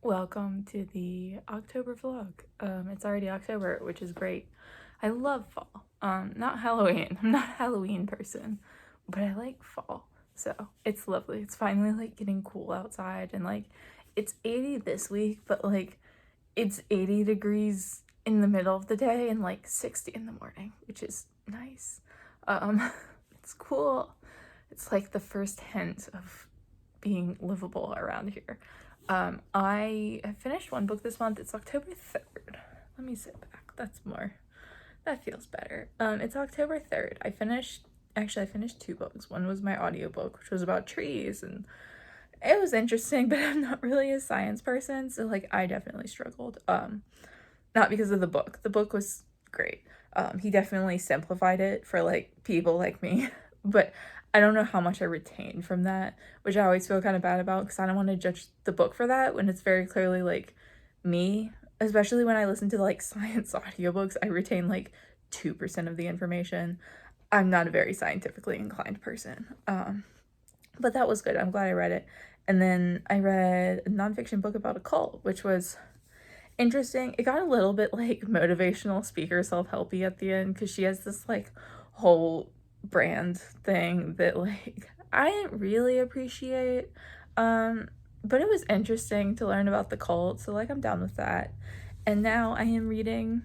Welcome to the October vlog. It's already October, which is great. I love fall. Not Halloween. I'm not a Halloween person, but I like fall. So it's lovely. It's finally like getting cool outside, and like it's 80 this week, but like it's 80 degrees in the middle of the day and like 60 in the morning, which is nice. It's cool. It's like the first hint of being livable around here. I have finished one book this month. It's October 3rd. Let me sit back. That feels better. It's October 3rd. I finished two books. One was my audiobook, which was about trees, and it was interesting, but I'm not really a science person, so like I definitely struggled. Not because of the book. The book was great. He definitely simplified it for like people like me, but I don't know how much I retained from that, which I always feel kind of bad about because I don't want to judge the book for that when it's very clearly like me, especially when I listen to like science audiobooks. I retain like 2% of the information. I'm not a very scientifically inclined person. But that was good. I'm glad I read it. And then I read a nonfiction book about a cult, which was interesting. It got a little bit like motivational speaker self-helpy at the end because she has this like whole brand thing that like I didn't really appreciate. But it was interesting to learn about the cult, so like I'm down with that. And now I am reading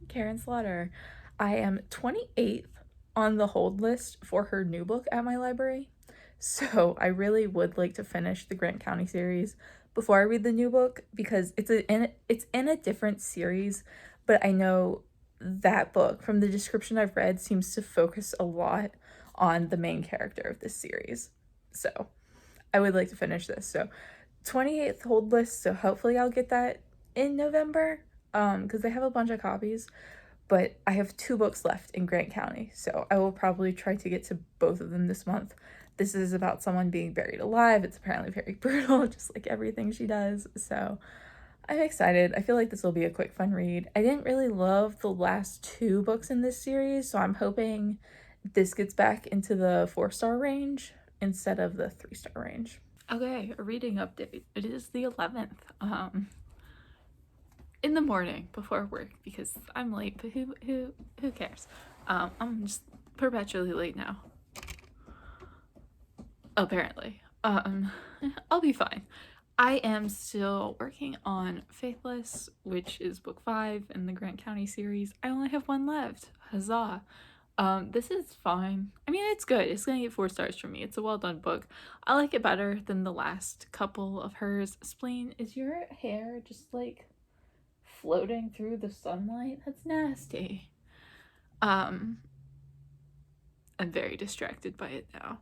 Karin's letter. I am 28th on the hold list for her new book at my library. So I really would like to finish the Grant County series before I read the new book because it's in a different series, but I know that book from the description I've read seems to focus a lot on the main character of this series. So I would like to finish this. So 28th hold list, so hopefully I'll get that in November because they have a bunch of copies, but I have 2 books left in Grant County, so I will probably try to get to both of them this month. This is about someone being buried alive. It's apparently very brutal, just like everything she does. So I'm excited. I feel like this will be a quick, fun read. I didn't really love the last 2 books in this series, so I'm hoping this gets back into the 4-star range instead of the 3-star range. Okay, a reading update. It is the 11th. In the morning before work because I'm late, but who cares? I'm just perpetually late now. Apparently. I'll be fine. I am still working on Faithless, which is book 5 in the Grant County series. I only have 1 left. Huzzah. This is fine. I mean, it's good. It's gonna get 4 stars from me. It's a well done book. I like it better than the last couple of hers. Spleen, is your hair just like floating through the sunlight? That's nasty. I'm very distracted by it now.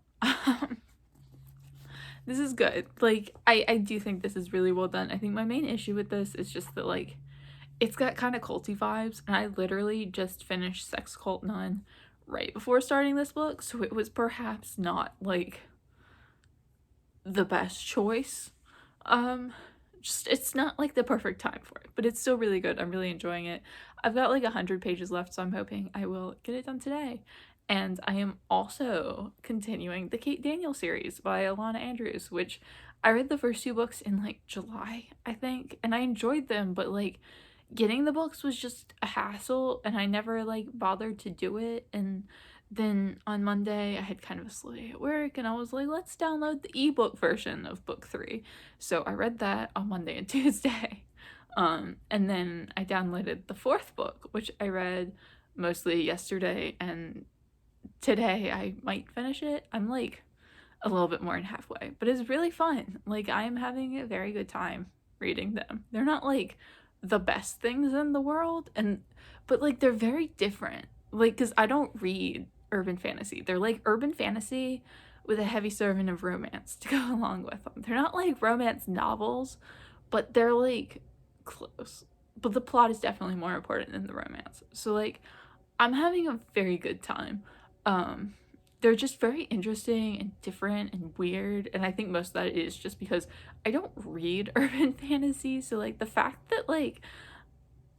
This is good. Like, I do think this is really well done. I think my main issue with this is just that, like, it's got kind of culty vibes, and I literally just finished Sex Cult Nun right before starting this book, so it was perhaps not, like, the best choice. Just, it's not, like, the perfect time for it, but it's still really good. I'm really enjoying it. I've got, like, 100 pages left, so I'm hoping I will get it done today. And I am also continuing the Kate Daniel series by Ilona Andrews, which I read the first 2 books in like July, I think, and I enjoyed them, but like getting the books was just a hassle and I never like bothered to do it. And then on Monday I had kind of a slow day at work and I was like, let's download the ebook version of book 3. So I read that on Monday and Tuesday. And then I downloaded the 4th book, which I read mostly yesterday, and today I might finish it. I'm like a little bit more than halfway, but it's really fun. Like, I'm having a very good time reading them. They're not like the best things in the world, but like they're very different. Like, because I don't read urban fantasy. They're like urban fantasy with a heavy serving of romance to go along with them. They're not like romance novels, but they're like close. But the plot is definitely more important than the romance. So like I'm having a very good time. They're just very interesting and different and weird, and I think most of that is just because I don't read urban fantasy, so like the fact that like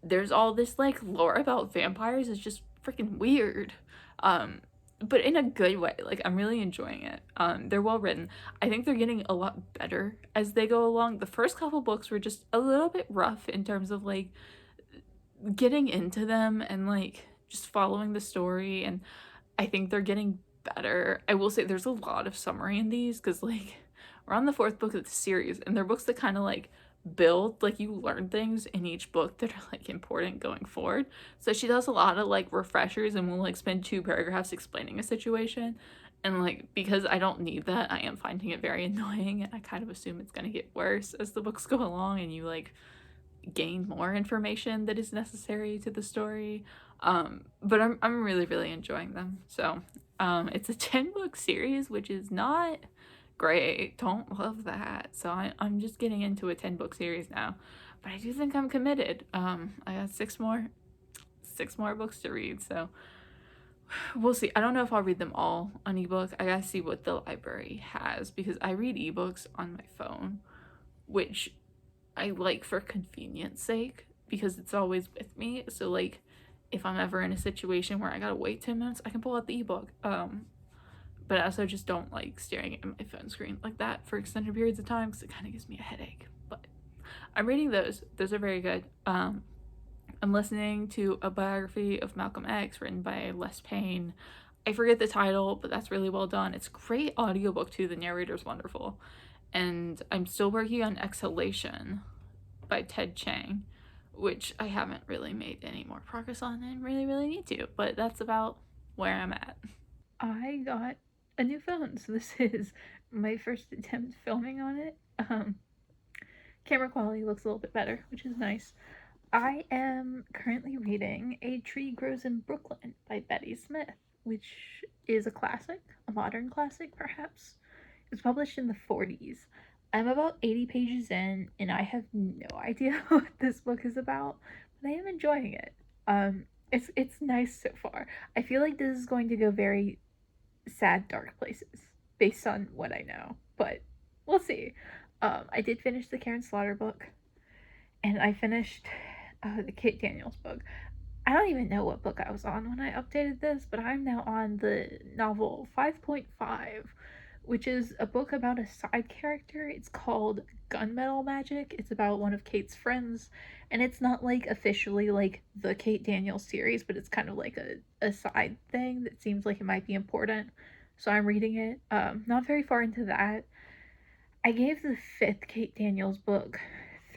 there's all this like lore about vampires is just freaking weird. but in a good way. Like, I'm really enjoying it. They're well written. I think they're getting a lot better as they go along. The first couple books were just a little bit rough in terms of like getting into them and like just following the story, and I think they're getting better. I will say there's a lot of summary in these because like we're on the fourth book of the series, and they're books that kind of like build, like you learn things in each book that are like important going forward. So she does a lot of like refreshers and will like spend 2 paragraphs explaining a situation. And like, because I don't need that, I am finding it very annoying, and I kind of assume it's gonna get worse as the books go along and you like gain more information that is necessary to the story. But I'm really, really enjoying them. So it's a 10-book series, which is not great. Don't love that. So I'm just getting into a 10-book series now. But I do think I'm committed. I got six more books to read, so we'll see. I don't know if I'll read them all on ebook. I gotta see what the library has, because I read ebooks on my phone, which I like for convenience sake because it's always with me. So like if I'm ever in a situation where I gotta wait 10 minutes, I can pull out the ebook. But I also just don't like staring at my phone screen like that for extended periods of time because it kind of gives me a headache. But I'm reading those. Those are very good. I'm listening to a biography of Malcolm X written by Payne. I forget the title, but that's really well done. It's a great audiobook too. The narrator's wonderful. And I'm still working on Exhalation by Ted Chiang, which I haven't really made any more progress on and really, really need to, but that's about where I'm at. I got a new phone, so this is my first attempt filming on it. Camera quality looks a little bit better, which is nice. I am currently reading A Tree Grows in Brooklyn by Betty Smith, which is a classic, a modern classic perhaps. It was published in the 40s. I'm about 80 pages in, and I have no idea what this book is about, but I am enjoying it. It's nice so far. I feel like this is going to go very sad, dark places based on what I know, but we'll see. I did finish the Karin Slaughter book, and I finished the Kate Daniels book. I don't even know what book I was on when I updated this, but I'm now on the novel 5.5, which is a book about a side character. It's called Gunmetal Magic. It's about one of Kate's friends, and it's not like officially like the Kate Daniels series, but it's kind of like a side thing that seems like it might be important. So I'm reading it. Not very far into that. I gave the 5th Kate Daniels book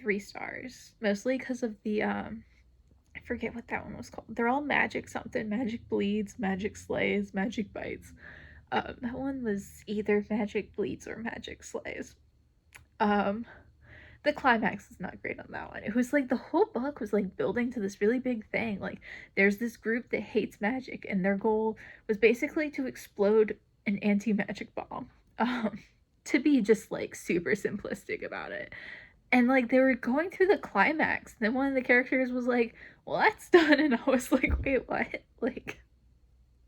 3 stars, mostly because of the I forget what that one was called. They're all magic something. Magic bleeds, magic slays, magic bites. That one was either magic bleeds or magic slays. The climax is not great on that one. It was like the whole book was like building to this really big thing. Like there's this group that hates magic, and their goal was basically to explode an anti-magic bomb. To be just like super simplistic about it. And like they were going through the climax, and then one of the characters was like, "Well, that's done," and I was like, "Wait, what? Like,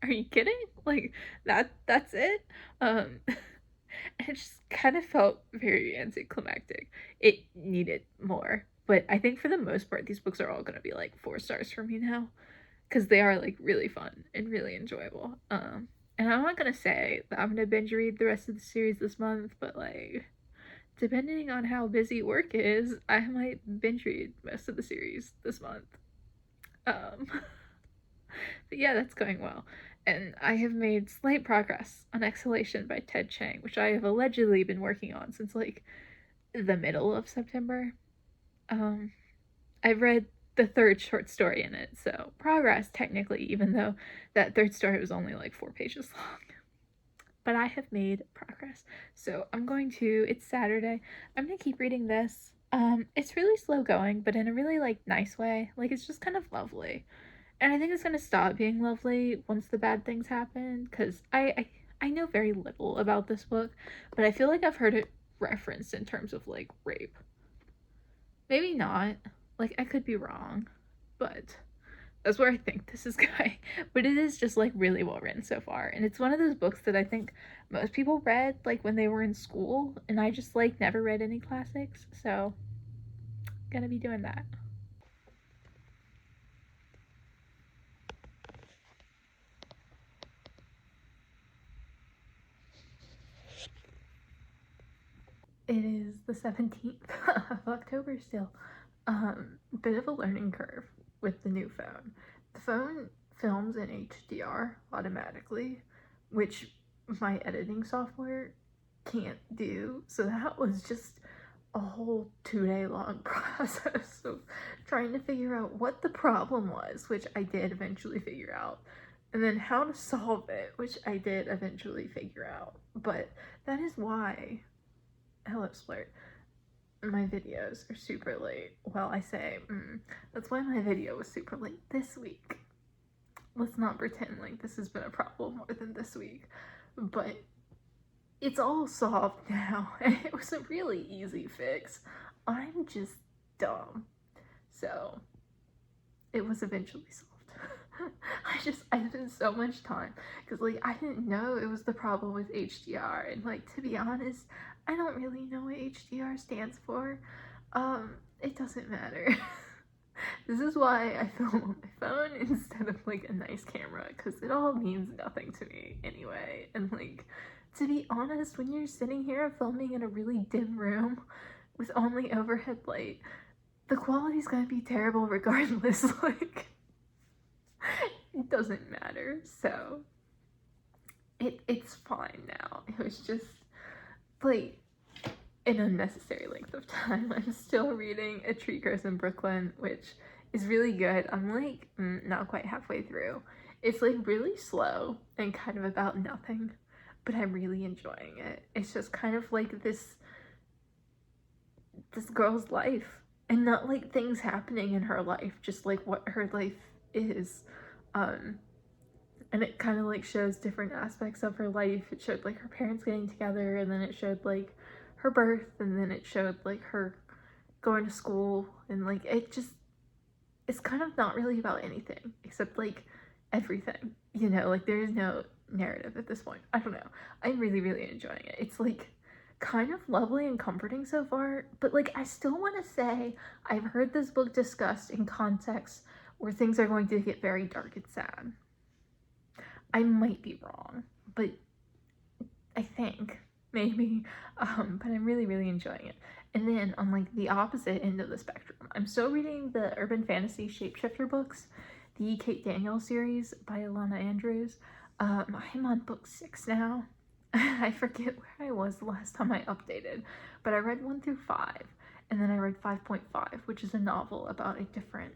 are you kidding? Like that's it?" It just kind of felt very anticlimactic. It needed more, but I think for the most part, these books are all gonna be like 4 stars for me now, because they are like really fun and really enjoyable. And I'm not gonna say that I'm gonna binge read the rest of the series this month, but like depending on how busy work is, I might binge read most of the series this month. Um, but yeah, that's going well. And I have made slight progress on Exhalation by Ted Chiang, which I have allegedly been working on since like the middle of September. Um, I've read the 3rd short story in it, so progress technically, even though that 3rd story was only like 4 pages long. But I have made progress. So I'm going to, it's Saturday, I'm gonna keep reading this. It's really slow going, but in a really like nice way. Like it's just kind of lovely. And I think it's gonna stop being lovely once the bad things happen, because I know very little about this book, but I feel like I've heard it referenced in terms of like rape. Maybe not. Like I could be wrong, but that's where I think this is going. But it is just like really well written so far. And it's one of those books that I think most people read like when they were in school, and I just like never read any classics. So gonna be doing that. It is the 17th of October still. Bit of a learning curve with the new phone. The phone films in HDR automatically, which my editing software can't do. So that was just a whole 2-day long process of trying to figure out what the problem was, which I did eventually figure out, and then how to solve it, which I did eventually figure out. But that is why, hello Splurt, my videos are super late. Well, I say, that's why my video was super late this week. Let's not pretend like this has been a problem more than this week, but it's all solved now, and it was a really easy fix. I'm just dumb. So, it was eventually solved. I spent so much time, because, like, I didn't know it was the problem with HDR, and, like, to be honest, I don't really know what HDR stands for. It doesn't matter. This is why I film on my phone instead of, like, a nice camera, because it all means nothing to me anyway, and, like, to be honest, when you're sitting here filming in a really dim room with only overhead light, the quality's gonna be terrible regardless. Like, it doesn't matter. So it's fine now. It was just like an unnecessary length of time. I'm still reading A Tree Grows in Brooklyn, which is really good. I'm like not quite halfway through. It's like really slow and kind of about nothing, but I'm really enjoying it. It's just kind of like this girl's life, and not like things happening in her life, just like what her life is. And it kind of like shows different aspects of her life. It showed like her parents getting together, and then it showed like her birth, and then it showed like her going to school, and like it's kind of not really about anything except like everything, you know, like there is no narrative at this point. I don't know. I'm really, really enjoying it. It's like kind of lovely and comforting so far, but like I still want to say I've heard this book discussed in contexts where things are going to get very dark and sad. I might be wrong, but I think maybe, but I'm really, really enjoying it. And then on like the opposite end of the spectrum, I'm still reading the urban fantasy shapeshifter books, the Kate Daniels series by Ilona Andrews. I'm on book 6 now. I forget where I was the last time I updated, but I read 1 through 5, and then I read 5.5, which is a novel about a different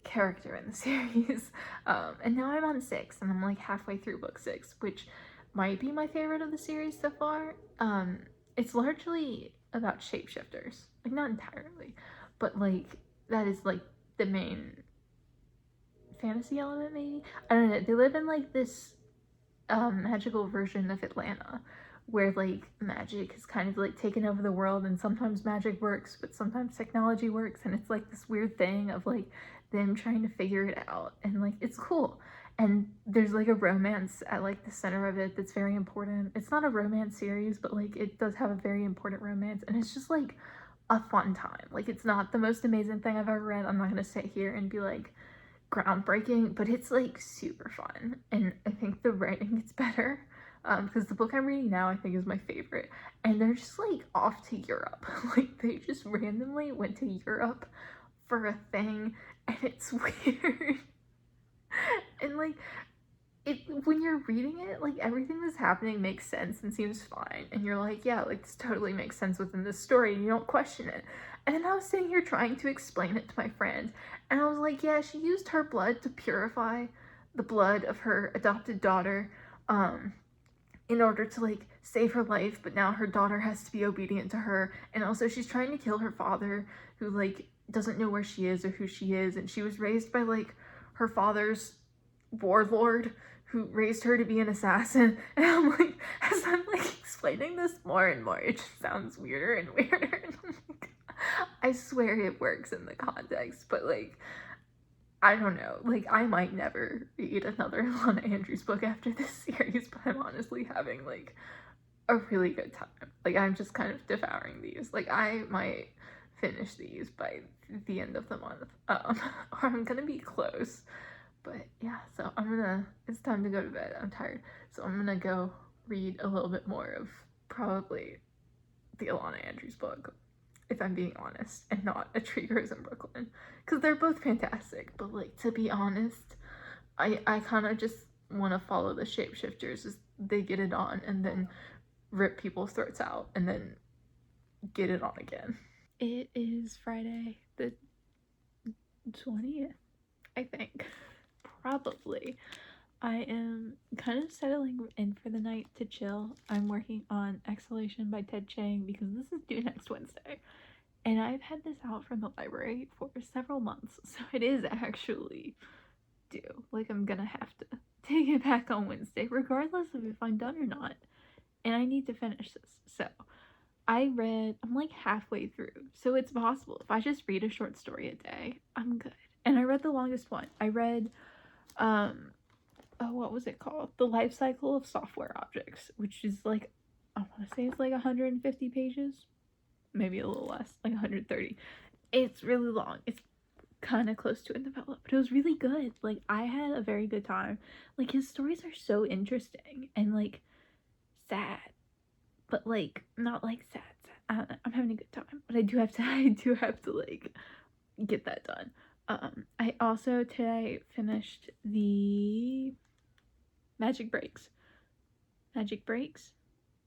character in the series. And now I'm on 6, and I'm like halfway through book 6, which might be my favorite of the series so far. It's largely about shapeshifters, like not entirely, but like that is like the main fantasy element, maybe. I don't know. They live in like this magical version of Atlanta where like magic has kind of like taken over the world, and sometimes magic works but sometimes technology works, and it's like this weird thing of like them trying to figure it out, and like it's cool. And there's like a romance at like the center of it that's very important. It's not a romance series, but like it does have a very important romance, and it's just like a fun time. Like it's not the most amazing thing I've ever read. I'm not gonna sit here and be like groundbreaking, but it's like super fun, and I think the writing gets better because the book I'm reading now I think is my favorite, and they're just like off to Europe. Like they just randomly went to Europe for a thing, and it's weird. And like when you're reading it, like everything that's happening makes sense and seems fine, and you're like, yeah, like this totally makes sense within this story, and you don't question it. And then I was sitting here trying to explain it to my friend, and I was like, yeah, she used her blood to purify the blood of her adopted daughter in order to like save her life, but now her daughter has to be obedient to her, and also she's trying to kill her father, who like doesn't know where she is or who she is, and she was raised by like her father's warlord who raised her to be an assassin. And I'm like, as I'm like explaining this more and more, it just sounds weirder and weirder. And I'm like, I swear it works in the context, but like I don't know, like I might never read another Lana Andrews book after this series, but I'm honestly having like a really good time. Like I'm just kind of devouring these. Like I might finish these by the end of the month, or I'm gonna be close. But yeah, so it's time to go to bed. I'm tired. So I'm gonna go read a little bit more of probably the Ilona Andrews book, if I'm being honest, and not A Tree Grows in Brooklyn, because they're both fantastic. But like, to be honest, I kind of just want to follow the shapeshifters as they get it on and then rip people's throats out and then get it on again. It is Friday the 20th, I think. Probably. I am kind of settling in for the night to chill. I'm working on Exhalation by Ted Chiang because this is due next Wednesday. And I've had this out from the library for several months, so it is actually due. Like, I'm gonna have to take it back on Wednesday, regardless of if I'm done or not. And I need to finish this. So, I'm like halfway through. So it's possible. If I just read a short story a day, I'm good. And I read the longest one. I read, what was it called? The Life Cycle of Software Objects, which is like, I want to say it's like 150 pages. Maybe a little less, like 130. It's really long. It's kind of close to a novella, but it was really good. Like, I had a very good time. Like, his stories are so interesting and like sad, but like not like sad. I don't know, I'm having a good time, but I do have to like get that done. I also today finished the Magic Breaks.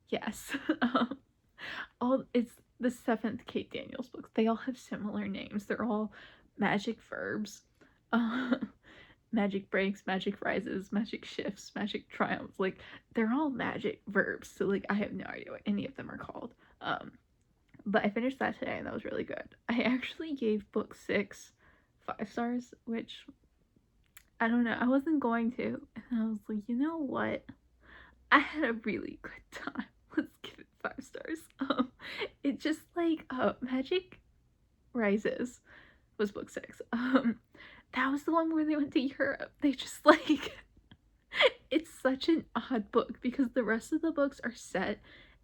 Yes. It's the 7th Kate Daniels books. They all have similar names. They're all magic verbs. Magic breaks, magic rises, magic shifts, magic triumphs. Like, they're all magic verbs. So like, I have no idea what any of them are called. But I finished that today and that was really good. I actually gave book 6 5 stars, which I don't know. I wasn't going to. And I was like, you know what? I had a really good time. Let's give it 5 stars. It just like Magic Rises was book 6. That was the one where they went to Europe. They just like it's such an odd book because the rest of the books are set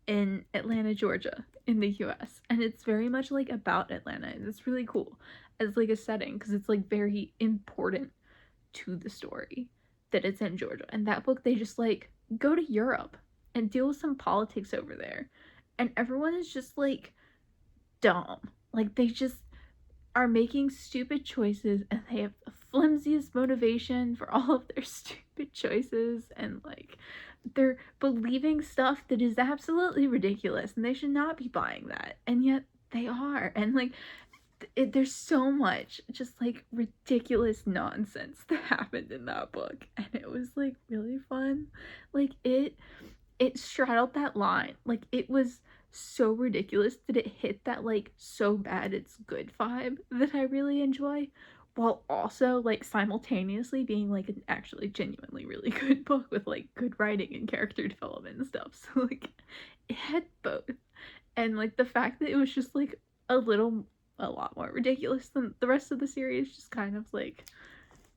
in Atlanta, Georgia, in the US, and it's very much like about Atlanta, and it's really cool as like a setting because it's like very important to the story that it's in Georgia. And that book, they just like go to Europe and deal with some politics over there, and everyone is just like dumb. Like, they just are making stupid choices and they have the flimsiest motivation for all of their stupid choices, and like they're believing stuff that is absolutely ridiculous and they should not be buying that, and yet they are. And like there's so much just like ridiculous nonsense that happened in that book, and it was like really fun. Like it straddled that line. Like, it was so ridiculous that it hit that like so bad it's good vibe that I really enjoy, while also like simultaneously being like an actually genuinely really good book with like good writing and character development and stuff. So like it had both. And like the fact that it was just like a lot more ridiculous than the rest of the series, just kind of like,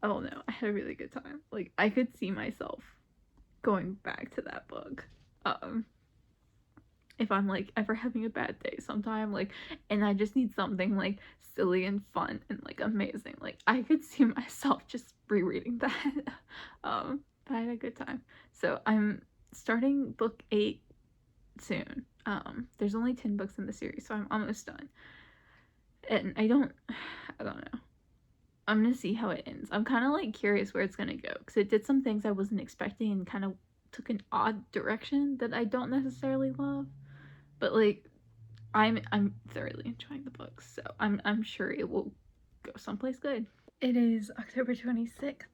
I don't know, I had a really good time. Like, I could see myself going back to that book if I'm like ever having a bad day sometime, like, and I just need something like silly and fun and like amazing. Like, I could see myself just rereading that. But I had a good time. So I'm starting book 8 soon. There's only 10 books in the series, so I'm almost done. And I don't know. I'm gonna see how it ends. I'm kind of like curious where it's gonna go because it did some things I wasn't expecting and kind of took an odd direction that I don't necessarily love. But like, I'm thoroughly enjoying the book, so I'm sure it will go someplace good. It is October 26th.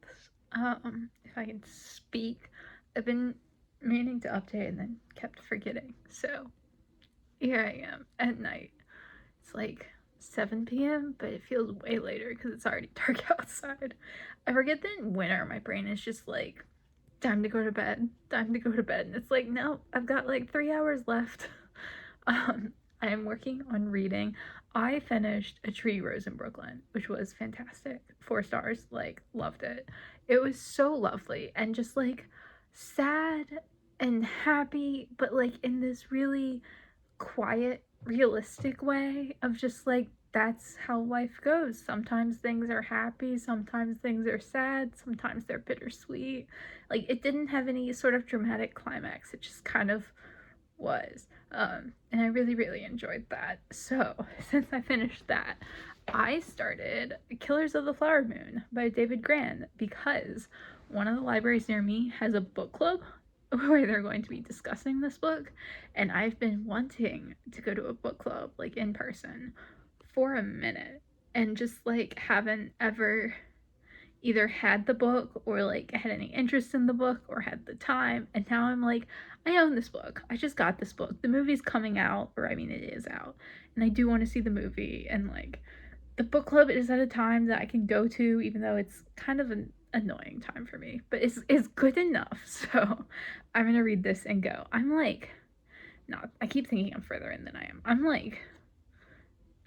If I can speak, I've been meaning to update and then kept forgetting. So here I am at night. It's like 7 p.m., but it feels way later because it's already dark outside. I forget that in winter my brain is just like, time to go to bed, and it's like, no, I've got like 3 hours left. I am working on reading. I finished A Tree Grows in Brooklyn, which was fantastic. 4 stars, like, loved it. It was so lovely and just like sad and happy, but like in this really quiet, realistic way of just like, that's how life goes. Sometimes things are happy, sometimes things are sad, sometimes they're bittersweet. Like, it didn't have any sort of dramatic climax, it just kind of was. And I really, really enjoyed that. So, since I finished that, I started Killers of the Flower Moon by David Grann because one of the libraries near me has a book club where they're going to be discussing this book, and I've been wanting to go to a book club, like, in person for a minute, and just, like, haven't ever either had the book or like had any interest in the book or had the time, and now I'm like, I own this book. I just got this book. The movie's coming out, or I mean it is out, and I do want to see the movie, and like the book club is at a time that I can go to, even though it's kind of an annoying time for me, but it's good enough. So I'm gonna read this and go. I'm like, not, I keep thinking I'm further in than I am. I'm like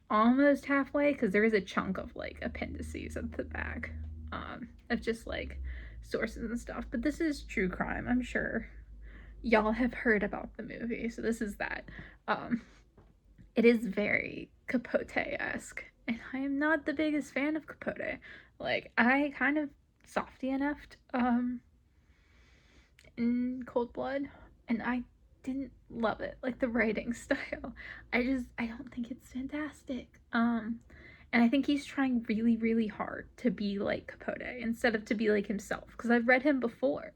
almost halfway, because there is a chunk of like appendices at the back, of just like sources and stuff. But this is true crime. I'm sure y'all have heard about the movie, so this is that. It is very Capote-esque, and I am not the biggest fan of Capote. Like, I kind of softy enough in Cold Blood, and I didn't love it, like the writing style. I don't think it's fantastic. And I think he's trying really, really hard to be like Capote instead of to be like himself, because I've read him before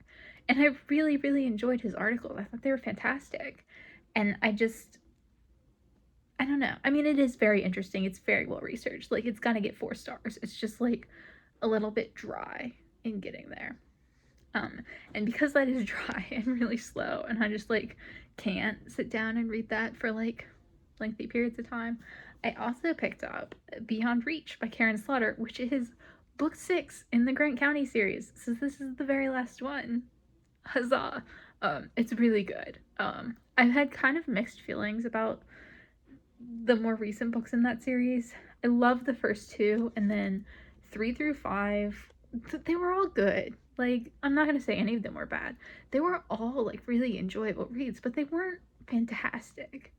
and I really, really enjoyed his articles. I thought they were fantastic. And I don't know. I mean, it is very interesting. It's very well researched. Like, it's gonna get 4 stars. It's just like a little bit dry in getting there. And because that is dry and really slow, and I just like can't sit down and read that for like lengthy periods of time, I also picked up Beyond Reach by Karin, which is book 6 in the Grant County series. So this is the very last one. Huzzah! It's really good. I've had kind of mixed feelings about the more recent books in that series. I love the first 2, and then 3 through 5, they were all good. Like, I'm not gonna say any of them were bad. They were all like really enjoyable reads, but they weren't fantastic.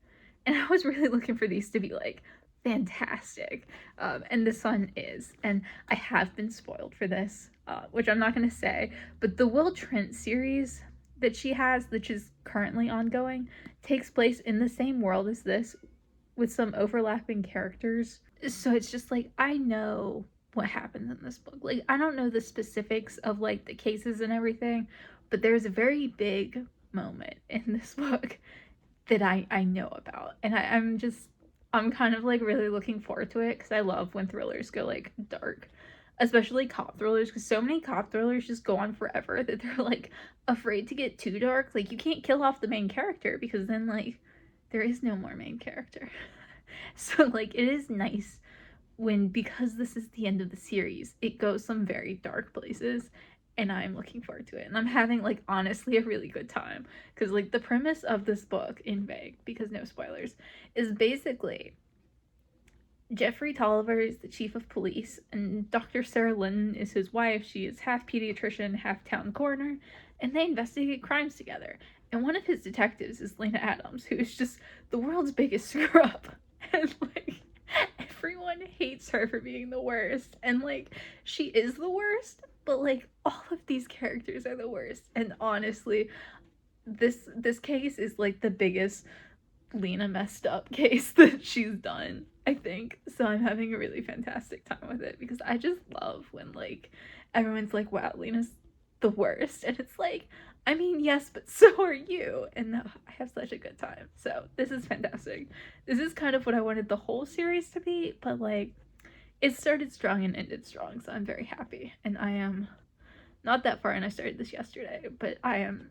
And I was really looking for these to be like fantastic. And this one is. And I have been spoiled for this, which I'm not gonna say, but the Will Trent series that she has, which is currently ongoing, takes place in the same world as this, with some overlapping characters. So it's just like, I know what happens in this book. Like, I don't know the specifics of like the cases and everything, but there's a very big moment in this book that I know about, and I'm kind of like really looking forward to it, because I love when thrillers go like dark, especially cop thrillers, because so many cop thrillers just go on forever that they're like afraid to get too dark. Like, you can't kill off the main character, because then like there is no more main character. So like, it is nice when, because this is the end of the series, it goes some very dark places, and I'm looking forward to it, and I'm having like honestly a really good time, because like the premise of this book, in vague, because no spoilers, is basically Jeffrey Tolliver is the chief of police, and Dr. Sarah Linton is his wife. She is half pediatrician, half town coroner, and they investigate crimes together. And one of his detectives is Lena Adams, who is just the world's biggest screw up. And like, everyone hates her for being the worst. And like, she is the worst, but like, all of these characters are the worst. And honestly, this case is like the biggest Lena messed up case that she's done, I think. So I'm having a really fantastic time with it, because I just love when like everyone's like, wow, Lena's the worst, and it's like, I mean, yes, but so are you. And I have such a good time. So this is fantastic. This is kind of what I wanted the whole series to be, but like, it started strong and ended strong, so I'm very happy. And I am not that far, and I started this yesterday, but I am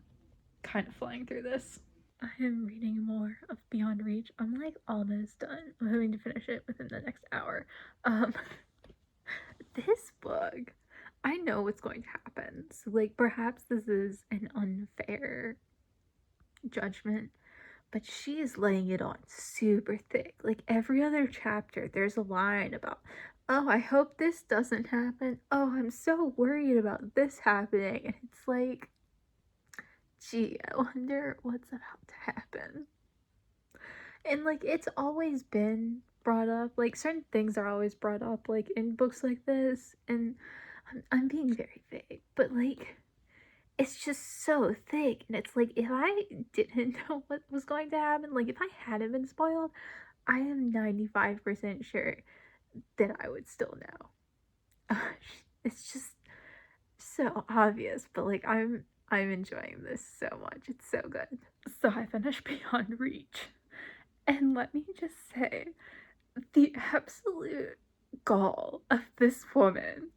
kind of flying through this. I am reading more of Beyond Reach. I'm like almost done. I'm hoping to finish it within the next hour. This book, I know what's going to happen. So like, perhaps this is an unfair judgment, but she is laying it on super thick. Like, every other chapter, there's a line about, oh, I hope this doesn't happen. Oh, I'm so worried about this happening. And it's like, gee, I wonder what's about to happen. And like, it's always been brought up, like certain things are always brought up like in books like this, and I'm being very vague, but like, it's just so thick, and it's like, if I didn't know what was going to happen, like if I hadn't been spoiled, I am 95% sure that I would still know. It's just so obvious, but like I'm enjoying this so much. It's so good. So I finished Beyond Reach, and let me just say, the absolute gall of this woman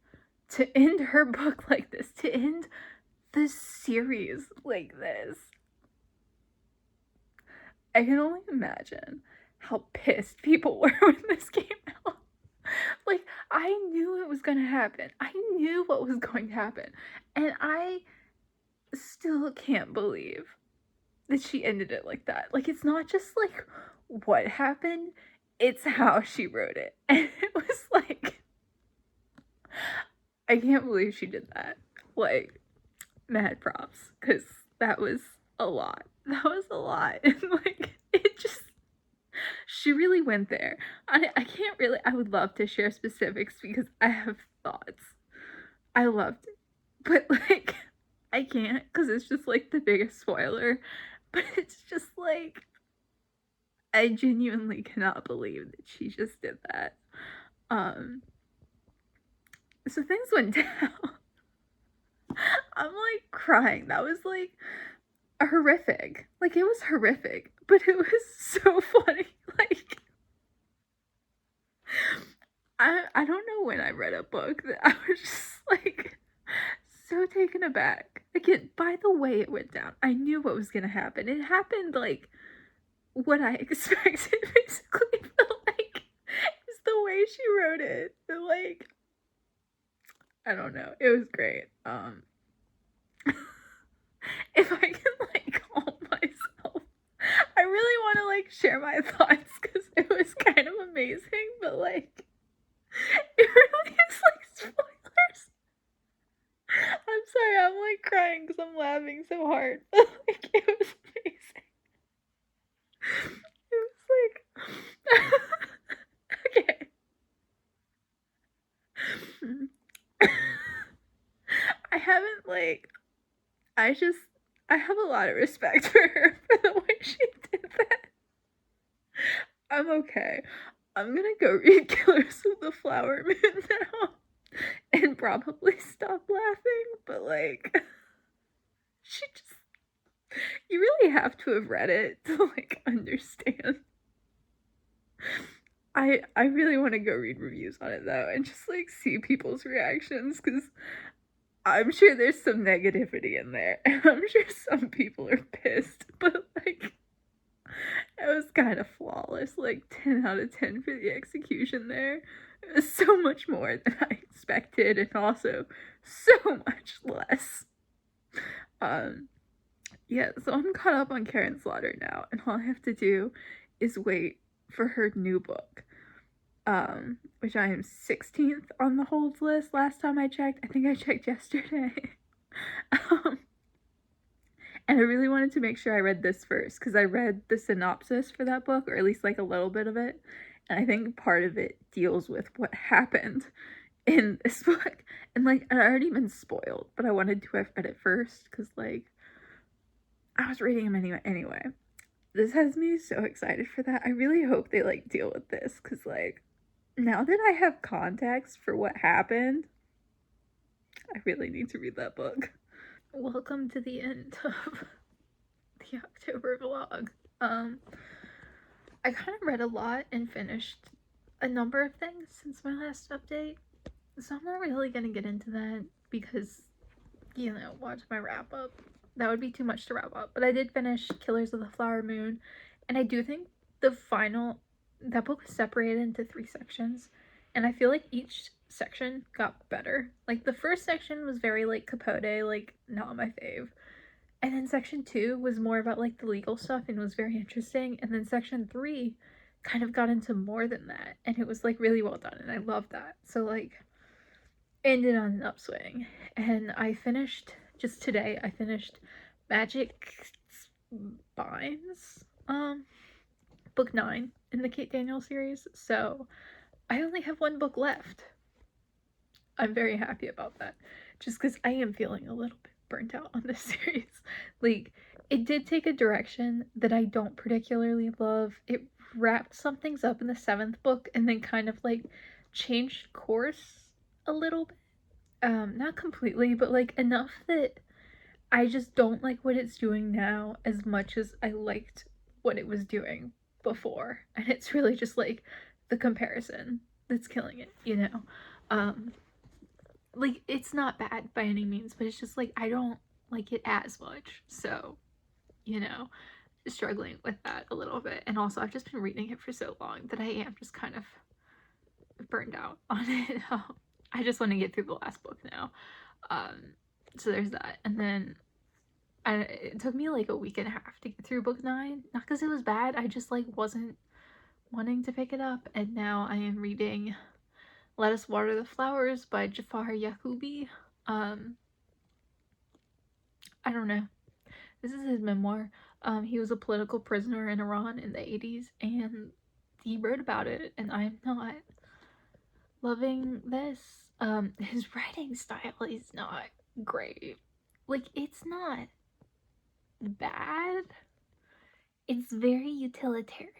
to end her book like this, to end this series like this. I can only imagine how pissed people were when this came out. Like, I knew it was going to happen. I knew what was going to happen. And I still can't believe that she ended it like that. Like, it's not just like what happened, it's how she wrote it. And it was like, I can't believe she did that. Like, mad props, because that was a lot. That was a lot. And like, it just, she really went there. I can't really, I would love to share specifics because I have thoughts. I loved it. But like, I can't, because it's just like the biggest spoiler. But it's just like, I genuinely cannot believe that she just did that. So things went down. I'm like crying. That was like horrific. Like, it was horrific, but it was so funny. Like, I don't know when I read a book that I was just like so taken aback. Again, by the way it went down, I knew what was gonna happen. It happened like what I expected, basically. But like, it's the way she wrote it. But like, I don't know. It was great. If I can like calm myself, I really want to like share my thoughts because it was kind of amazing, but like, it really is like spoilers. I'm sorry, I'm like crying because I'm laughing so hard, but like, it was amazing. It was like, okay. I haven't like, I have a lot of respect for her for the way she did that. I'm okay. I'm gonna go read Killers of the Flower Moon now and probably stop laughing, but like, she just, you really have to have read it to like understand. I really want to go read reviews on it though and just like see people's reactions, because I'm sure there's some negativity in there, and I'm sure some people are pissed, but like, it was kind of flawless. Like 10 out of 10 for the execution there. It was so much more than I expected, and also so much less. Yeah, so I'm caught up on Karin Slaughter now, and all I have to do is wait for her new book. Which I am 16th on the holds list last time I checked. I think I checked yesterday. And I really wanted to make sure I read this first, because I read the synopsis for that book, or at least like a little bit of it, and I think part of it deals with what happened in this book. And like, I'd already been spoiled, but I wanted to have read it first, because like, I was reading them anyway. This has me so excited for that. I really hope they like deal with this, because like, now that I have context for what happened, I really need to read that book. Welcome to the end of the October vlog. I kind of read a lot and finished a number of things since my last update, so I'm not really gonna get into that because, you know, watch my wrap up. That would be too much to wrap up. But I did finish Killers of the Flower Moon, and I do think that book was separated into 3 sections, and I feel like each section got better. Like, the first section was very like Capote, like not my fave, and then section 2 was more about like the legal stuff and was very interesting, and then section 3 kind of got into more than that, and it was like really well done, and I loved that. So like, ended on an upswing, and I finished just today. I finished Magic Spines, book 9 in the Kate Daniel series, so I only have 1 book left. I'm very happy about that, just because I am feeling a little bit burnt out on this series. Like, it did take a direction that I don't particularly love. It wrapped some things up in the 7th book and then kind of like changed course a little bit. Not completely, but like enough that I just don't like what it's doing now as much as I liked what it was doing before. And it's really just like the comparison that's killing it, you know? Like, it's not bad by any means, but it's just like I don't like it as much. So, you know, struggling with that a little bit. And also, I've just been reading it for so long that I am just kind of burned out on it. I just want to get through the last book now. So there's that. And then it took me like a week and a half to get through book 9. Not because it was bad, I just like wasn't wanting to pick it up. And now I am reading Let Us Water the Flowers by Jafar Yaghoobi. I don't know. This is his memoir. He was a political prisoner in Iran in the 80s, and he wrote about it, and I'm not loving this. His writing style is not great. Like, it's not bad. It's very utilitarian,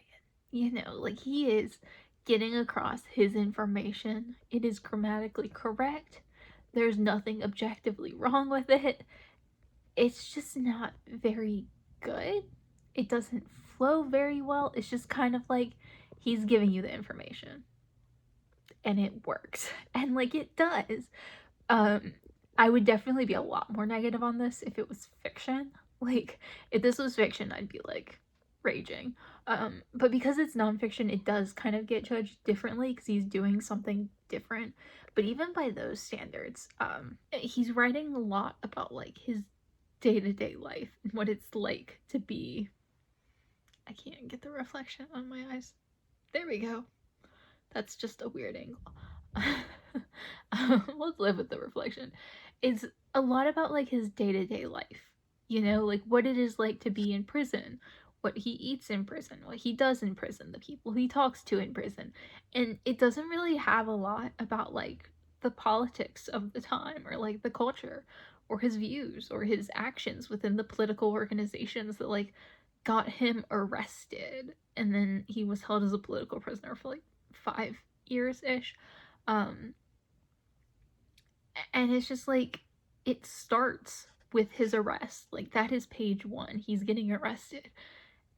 you know, like he is getting across his information. It is grammatically correct. There's nothing objectively wrong with it. It's just not very good. It doesn't flow very well. It's just kind of like he's giving you the information and it works. And like it does. I would definitely be a lot more negative on this if it was fiction. Like, if this was fiction, I'd be like raging. But because it's nonfiction, it does kind of get judged differently because he's doing something different. But even by those standards, he's writing a lot about like his day-to-day life and what it's like to be. I can't get the reflection on my eyes. There we go. That's just a weird angle. Let's live with the reflection. It's a lot about like his day-to-day life, you know, like what it is like to be in prison, what he eats in prison, what he does in prison, the people he talks to in prison. And it doesn't really have a lot about like the politics of the time or like the culture or his views or his actions within the political organizations that like got him arrested, and then he was held as a political prisoner for like 5 years ish. And it's just like it starts with his arrest. Like that is page 1. He's getting arrested.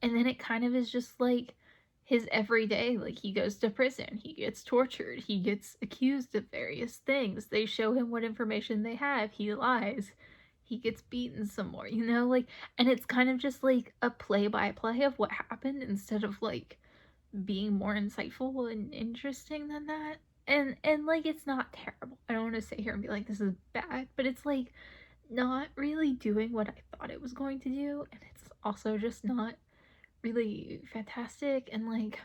And then it kind of is just like his everyday. Like he goes to prison, he gets tortured, he gets accused of various things. They show him what information they have, he lies, he gets beaten some more, you know, like, and it's kind of just like a play-by-play of what happened instead of like being more insightful and interesting than that. And like it's not terrible. I don't want to sit here and be like this is bad, but it's like not really doing what I thought it was going to do, and it's also just not really fantastic. And like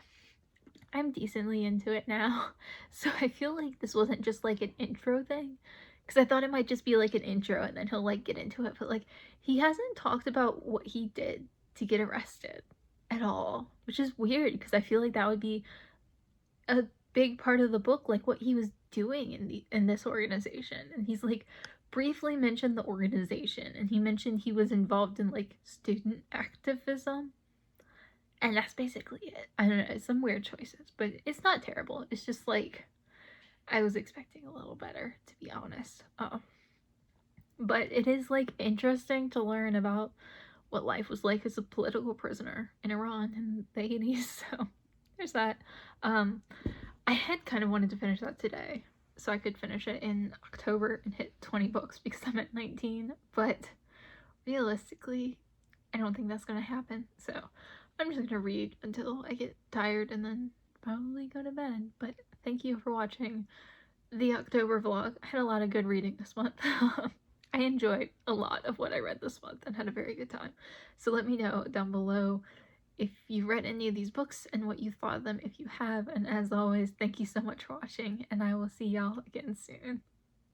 I'm decently into it now. So I feel like this wasn't just like an intro thing, because I thought it might just be like an intro and then he'll like get into it, but like he hasn't talked about what he did to get arrested at all, which is weird because I feel like that would be a big part of the book, like what he was doing in this organization. And he's like briefly mentioned the organization, and he mentioned he was involved in like student activism, and that's basically it. I don't know, some weird choices, but it's not terrible. It's just like I was expecting a little better, to be honest. But it is like interesting to learn about what life was like as a political prisoner in Iran in the 80s. So there's that. I had kind of wanted to finish that today so I could finish it in October and hit 20 books because I'm at 19, but realistically I don't think that's gonna happen. So I'm just gonna read until I get tired and then probably go to bed. But thank you for watching the October vlog. I had a lot of good reading this month. I enjoyed a lot of what I read this month and had a very good time. So let me know down below if you read any of these books and what you thought of them if you have. And as always, thank you so much for watching, and I will see y'all again soon.